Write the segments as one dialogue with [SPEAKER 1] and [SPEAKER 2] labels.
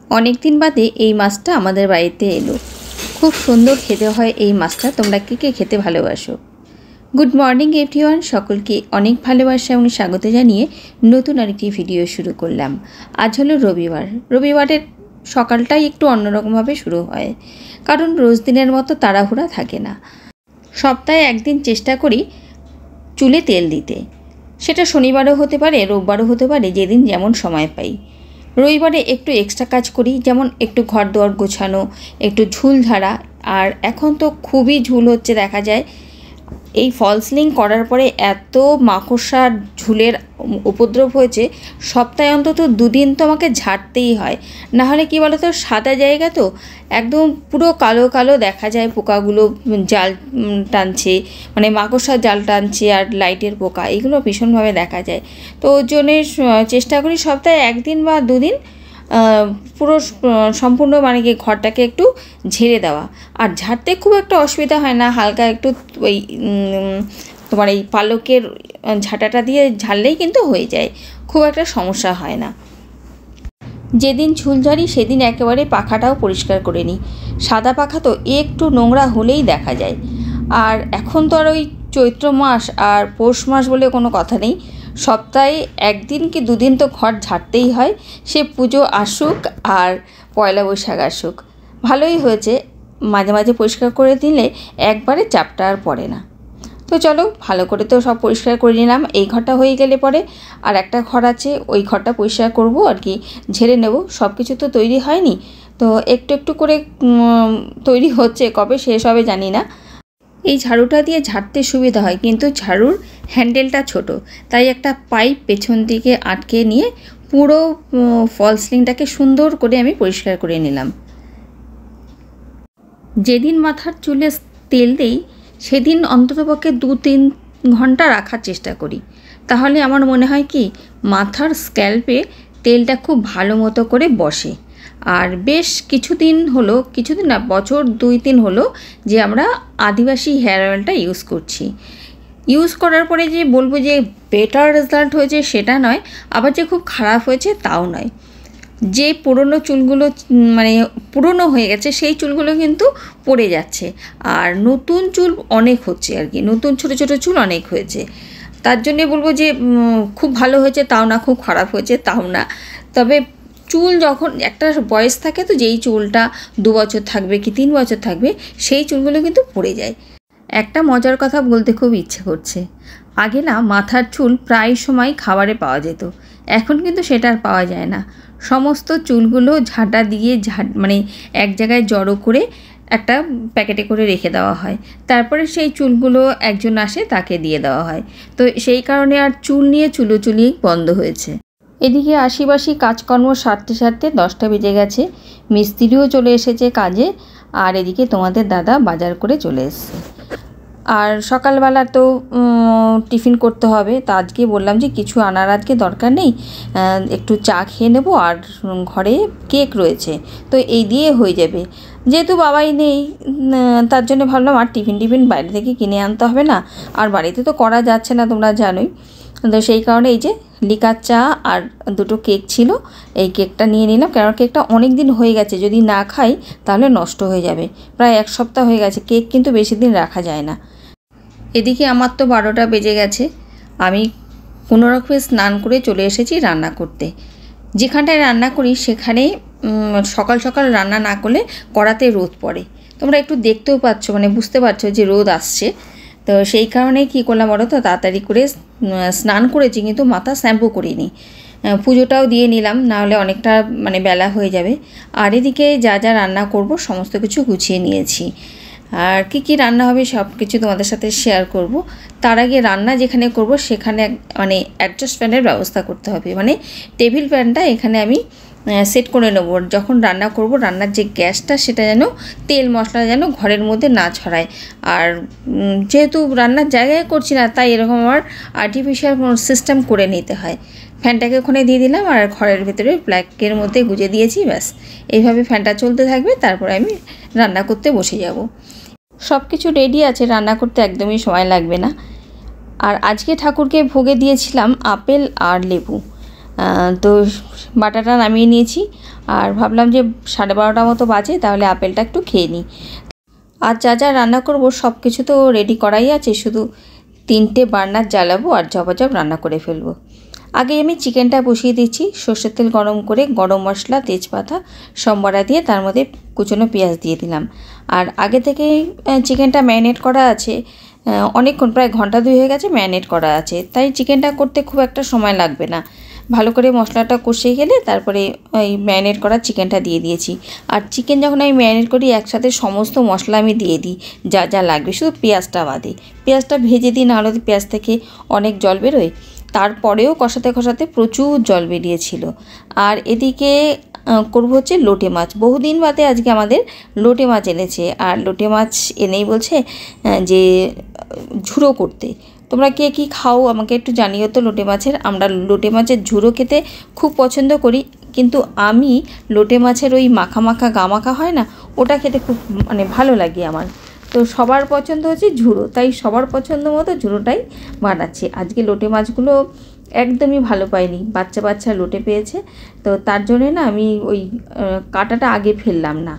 [SPEAKER 1] অনেক দিন বাদে এই মাছটা আমাদের বাড়িতে এলো। খুব সুন্দর খেতে হয় এই মাছটা। তোমরা কে কে খেতে ভালোবাসো? গুড মর্নিং এভরিওয়ান, সকলকে অনেক ভালোবাসা এবং স্বাগত জানিয়ে নতুন আরেকটি ভিডিও শুরু করলাম। আজ হলো রবিবার। রবিবারের সকালটাই একটু অন্যরকমভাবে শুরু হয়, কারণ রোজ দিনের মতো তাড়াহুড়া থাকে না। সপ্তাহে একদিন চেষ্টা করি চুলে তেল দিতে। সেটা শনিবারও হতে পারে, রোববারও হতে পারে, যেদিন যেমন সময় পাই। রবিবারে একটু এক্সট্রা কাজ করি, যেমন একটু ঘর দুয়ার গোছানো, একটু ঝুল ঝাড়া। আর এখন তো খুবই ঝুল হচ্ছে দেখা যায়। এই ফলসিলিং করার পরে এত মাকড়সার ঝুলের উপদ্রব হয়েছে, সপ্তাহে অন্তত দুদিন তো আমাকে ঝাড়তেই হয়। নাহলে কী বলো তো, সাদা জায়গা তো একদম পুরো কালো কালো দেখা যায়। পোকাগুলো জাল টানছে, মানে মাকড়সার জাল টানছে, আর লাইটের পোকা, এগুলো ভীষণভাবে দেখা যায়। তো ওর জন্যে চেষ্টা করি সপ্তাহে একদিন বা দুদিন পুরো সম্পূর্ণ মানে কি ঘরটাকে একটু ঝেড়ে দেওয়া। আর ঝাড়তে খুব একটা অসুবিধা হয় না, হালকা একটু ওই তোমার এই পালকের ঝাঁটাটা দিয়ে ঝাড়লেই কিন্তু হয়ে যায়, খুব একটা সমস্যা হয় না। যেদিন ঝুল ঝাড়ি সেদিন একেবারে পাখাটাও পরিষ্কার করে নিই। সাদা পাখা তো একটু নোংরা হলেই দেখা যায়। আর এখন তো আর ওই চৈত্র মাস আর পৌষ মাস বলে কোনো কথা নেই, সপ্তাহে একদিন কি দুদিন তো ঘর ঝাড়তেই হয়। সে পুজো আসুক আর পয়লা বৈশাখ আসুক, ভালোই হয়েছে। মাঝে মাঝে পরিষ্কার করে দিলে একবারে চাপটা আর পড়ে না। তো চলো, ভালো করে তো সব পরিষ্কার করে নিলাম। এই ঘরটা হয়ে গেলে পরে আর একটা ঘর আছে, ওই ঘরটা পরিষ্কার করব আর কি, ঝেড়ে নেব। সব কিছু তো তৈরি হয়নি, তো একটু একটু করে তৈরি হচ্ছে, কবে শেষ হবে জানি না। এই ঝাড়ুটা দিয়ে ঝাড়তে সুবিধা হয়, কিন্তু ঝাড়ুর হ্যান্ডেলটা ছোট, তাই একটা পাইপ পেছন দিকে আটকে নিয়ে পুরো ফলসিলিংটাকে সুন্দর করে আমি পরিষ্কার করে নিলাম। যেদিন মাথার চুলে তেল দেই সেদিন অন্ততপক্ষে 2-3 ঘন্টা রাখার চেষ্টা করি। তাহলে আমার মনে হয় কি, মাথার স্ক্যাল্পে তেলটা খুব ভালো মতো করে বসে। আর বেশ কিছুদিন হলো, কিছুদিন না, বছর 2-3 হলো যে আমরা আদিবাসী হেয়ার অয়েলটা ইউজ করছি। ইউজ করার পরে যে বলবো যে বেটার রেজাল্ট হয়েছে সেটা নয়, আবার যে খুব খারাপ হয়েছে তাও নয়। যে পুরনো চুলগুলো মানে পুরনো হয়ে গেছে, সেই চুলগুলো কিন্তু পড়ে যাচ্ছে, আর নতুন চুল অনেক হচ্ছে আর কি, নতুন ছোটো ছোটো চুল অনেক হয়েছে। তার জন্যে বলবো যে খুব ভালো হয়েছে তাও না, খুব খারাপ হয়েছে তাও না। তবে চুল যখন একটা বয়স থাকে, তো যেই চুলটা 2 বছর থাকবে কি 3 বছর থাকবে, সেই চুলগুলো কিন্তু পড়ে যায়। একটা মজার কথা বলতে খুব ইচ্ছে করছে। আগে না মাথার চুল প্রায় সময় খাবারে পাওয়া যেত, এখন কিন্তু সেটা আর পাওয়া যায় না। সমস্ত চুলগুলো ঝাঁটা দিয়ে মানে এক জায়গায় জড়ো করে একটা প্যাকেটে করে রেখে দেওয়া হয়, তারপরে সেই চুলগুলো একজন আসে তাকে দিয়ে দেওয়া হয়। তো সেই কারণে আর চুল নিয়ে চুলোচুলি বন্ধ হয়েছে। এদিকে আশিবাসি কাজকর্ম সারতে সারতে 10টা বেজে গেছে, মিস্ত্রিও চলে এসেছে কাজে, আর এদিকে তোমাদের দাদা বাজার করে চলে এসেছে। আর সকালবেলা তো টিফিন করতে হবে, তা আজকে বললাম যে কিছু আনার আজকে দরকার নেই, একটু চা খেয়ে নেবো, আর ঘরে কেক রয়েছে, তো এই দিয়ে হয়ে যাবে। যেহেতু বাবাই নেই, তার জন্য ভাবলাম আর টিফিন বাইরে থেকে কিনে আনতে হবে না, আর বাড়িতে তো করা যাচ্ছে না তোমরা জানোই। তো সেই কারণে এই যে লিকার চা আর 2টো কেক ছিল, এই কেকটা নিয়ে নিলাম, কারণ কেকটা অনেক দিন হয়ে গেছে, যদি না খাই তাহলে নষ্ট হয়ে যাবে। প্রায় 1 সপ্তাহ হয়ে গেছে, কেক কিন্তু বেশি দিন রাখা যায় না। এদিকে আমার তো 12টা বেজে গেছে, আমি কোনোরকমে স্নান করে চলে এসেছি রান্না করতে। যেখানটায় রান্না করি সেখানে সকাল সকাল রান্না না করলে কড়াতে রোদ পড়ে, তোমরা একটু দেখতেও পাচ্ছ, মানে বুঝতে পারছো যে রোদ আসছে। তো সেই কারণে কী করলাম বলো তো, তাড়াতাড়ি করে স্নান করেছি, কিন্তু মাথা শ্যাম্পু করিনি। পুজোটাও দিয়ে নিলাম, নাহলে অনেকটা মানে বেলা হয়ে যাবে। আর এদিকে যা যা রান্না করব সমস্ত কিছু গুছিয়ে নিয়েছি, আর কি রান্না হবে সব কিছু তোমাদের সাথে শেয়ার করব। তার আগে রান্না যেখানে করব সেখানে মানে অ্যাডজাস্ট ফ্যানের ব্যবস্থা করতে হবে, মানে টেবিল ফ্যানটা এখানে আমি সেট করে নেব। যখন রান্না করব, রান্নার যে গ্যাসটা সেটা যেন তেল মশলা যেন ঘরের মধ্যে না ছড়ায়। আর যেহেতু রান্নার জায়গায় করছি না, তাই এরকম আমার আর্টিফিশিয়াল কোনো সিস্টেম করে নিতে হয়। ফ্যানটাকে ওখানে দিয়ে দিলাম, আর ঘরের ভেতরে ব্ল্যাকের মধ্যে গুজে দিয়েছি, ব্যাস এইভাবে ফ্যানটা চলতে থাকবে, তারপরে আমি রান্না করতে বসে যাব। সব কিছু রেডি আছে, রান্না করতে একদমই সময় লাগবে না। আর আজকে ঠাকুরকে ভোগে দিয়েছিলাম আপেল আর লেবু। তো বাটাটা নামিয়ে নিয়েছি আর ভাবলাম যে 12:30 মতো বাজে, তাহলে আপেলটা একটু খেয়ে নিই। আর যা যা রান্না করব সব কিছু তো রেডি করাই আছে, শুধু 3টে বার্নার জ্বালাবো আর ঝপাঝপ রান্না করে ফেলবো। আগে আমি চিকেনটা বসিয়ে দিচ্ছি, সর্ষের তেল গরম করে গরম মশলা, তেজপাতা, সম্বরা দিয়ে তার মধ্যে কুচনো পেঁয়াজ দিয়ে দিলাম। আর আগে থেকে চিকেনটা ম্যারিনেট করা আছে, অনেকক্ষণ, প্রায় ঘন্টা 2 হয়ে গেছে ম্যারিনেট করা আছে, তাই চিকেনটা করতে খুব একটা সময় লাগবে না। ভালো করে মশলাটা কষিয়ে গেলে তারপরে ওই ম্যারিনেট করা চিকেনটা দিয়ে দিয়েছি। আর চিকেন যখন আমি ম্যারিনেট করি একসাথে সমস্ত মশলা আমি দিয়ে দিই, যা যা লাগবে, শুধু পেঁয়াজটা বাদে। পেঁয়াজটা ভেজে দিই, নাহলে পেঁয়াজ থেকে অনেক জল বেরোয়। তারপরেও কষাতে কষাতে প্রচুর জল বেরিয়েছিল। আর এদিকে করবো হচ্ছে লোটে মাছ। বহুদিন বাদে আজকে আমাদের লোটে মাছ এনেছে, আর লোটে মাছ এনেই বলছে যে ঝুড়ো করতে। তোমরা কে কী খাও আমাকে একটু জানিও তো লোটে মাছের। আমরা লোটে মাছের ঝুড়ো খেতে খুব পছন্দ করি, কিন্তু আমি লোটে মাছের ওই মাখা মাখা গা মাখা হয় না, ওটা খেতে খুব মানে ভালো লাগে আমার। তো সবার পছন্দ হচ্ছে ঝুড়ো, তাই সবার পছন্দ মতো ঝুড়োটাই বানাচ্ছি। আজকে লোটে মাছগুলো একদমই ভালো পাইনি, বাচ্চা বাচ্চা লোটে পেয়েছে, তো তার জন্যে না আমি ওই কাঁটাটা আগে ফেললাম না।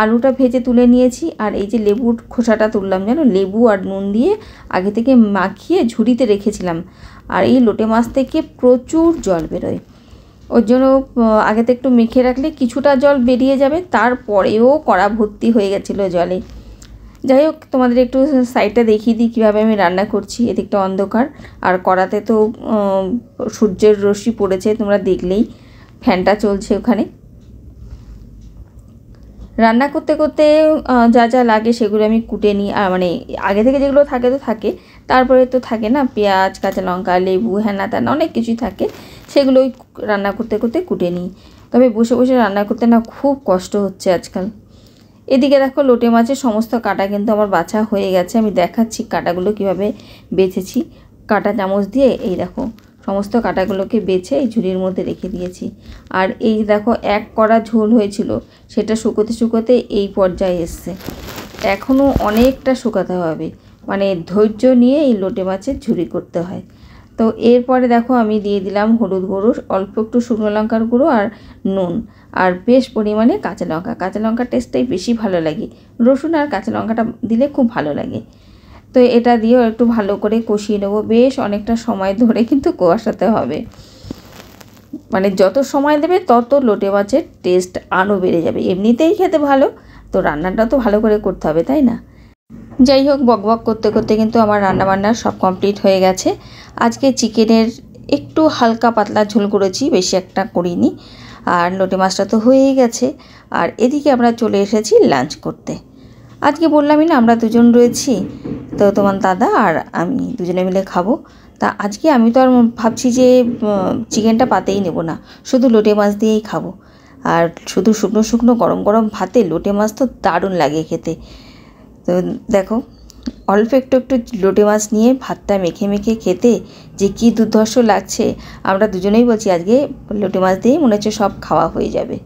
[SPEAKER 1] আলুটা ভেজে তুলে নিয়েছি, আর এই যে লেবুর খোসাটা তুললাম, জানো, লেবু আর নুন দিয়ে আগে থেকে মাখিয়ে ঝুড়িতে রেখেছিলাম। আর এই লোটে মাছ থেকে প্রচুর জল বেরোয়, ওর জন্য আগে থেকে একটু মেখে রাখলে কিছুটা জল বেরিয়ে যাবে, তারপরেও কড়া ভর্তি হয়ে গেছিলো জলে। যাই হোক, তোমাদের একটু সাইডটা দেখিয়ে দিই কীভাবে আমি রান্না করছি। এদিকটা অন্ধকার, আর কড়াতে তো সূর্যের রশ্মি পড়েছে, তোমরা দেখলেই, ফ্যানটা চলছে ওখানে। রান্না করতে করতে যা যা লাগে সেগুলো আমি কুটে নিই। আর মানে আগে থেকে যেগুলো থাকে তো থাকে, তারপরে তো থাকে না পেঁয়াজ, কাঁচা লঙ্কা, লেবু, হ্যানা ত্যানা অনেক কিছুই থাকে, সেগুলোই রান্না করতে করতে কুটে নিই। তবে বসে বসে রান্না করতে না খুব কষ্ট হচ্ছে আজকাল। এদিকে দেখো লোটে মাছের সমস্ত কাঁটা কিন্তু আমার বাছা হয়ে গেছে। আমি দেখাচ্ছি কাঁটাগুলো কীভাবে বেছেছি। কাঁটা চামচ দিয়ে এই দেখো সমস্ত কাঁটাগুলোকে বেছে এই ঝুড়ির মধ্যে রেখে দিয়েছি। আর এই দেখো এক কড়া ঝোল হয়েছিল, সেটা শুকোতে শুকোতে এই পর্যায়ে এসছে। এখনও অনেকটা শুকাতে হবে, মানে ধৈর্য নিয়ে এই লোটে মাছের ঝুড়ি করতে হয়। তো এরপরে দেখো আমি দিয়ে দিলাম হলুদ গুঁড়ো, অল্প একটু শুকনো লঙ্কার গুঁড়ো আর নুন, আর বেশ পরিমাণে কাঁচা লঙ্কা। কাঁচা লঙ্কার টেস্টটাই বেশি ভালো লাগে, রসুন আর কাঁচা লঙ্কাটা দিলে খুব ভালো লাগে। তো এটা দিয়েও একটু ভালো করে কষিয়ে নেবো, বেশ অনেকটা সময় ধরে কিন্তু কষাতে হবে। মানে যত সময় দেবে তত লোটে মাছের টেস্ট আরও বেড়ে যাবে। এমনিতেই খেতে ভালো, তো রান্নাটা তো ভালো করে করতে হবে, তাই না? যাই হোক, বকবক করতে করতে কিন্তু আমার রান্নাবান্না সব কমপ্লিট হয়ে গেছে। আজকে চিকেনের একটু হালকা পাতলা ঝোল করেছি, বেশি একটা করিনি। আর লোটে মাছটা তো হয়েই গেছে। আর এদিকে আমরা চলে এসেছি লাঞ্চ করতে। আজকে বললামই না আমরা দুজন রয়েছি, তো তোমার দাদা আর আমি দুজনে মিলে খাবো। তা আজকে আমি তো আর ভাবছি যে চিকেনটা পাতেই নেব না, শুধু লোটে মাছ দিয়েই খাবো। আর শুধু শুকনো শুকনো গরম গরম ভাতে লোটে মাছ তো দারুণ লাগে খেতে। তো দেখো, অল্প একটু একটু লোটে মাছ নিয়ে ভাতটা মেখে মেখে খেতে যে কী দুর্ধর্ষ লাগছে। আমরা দুজনেই বলছি আজকে লোটে মাছ দিয়েই মনে হচ্ছে সব খাওয়া হয়ে যাবে।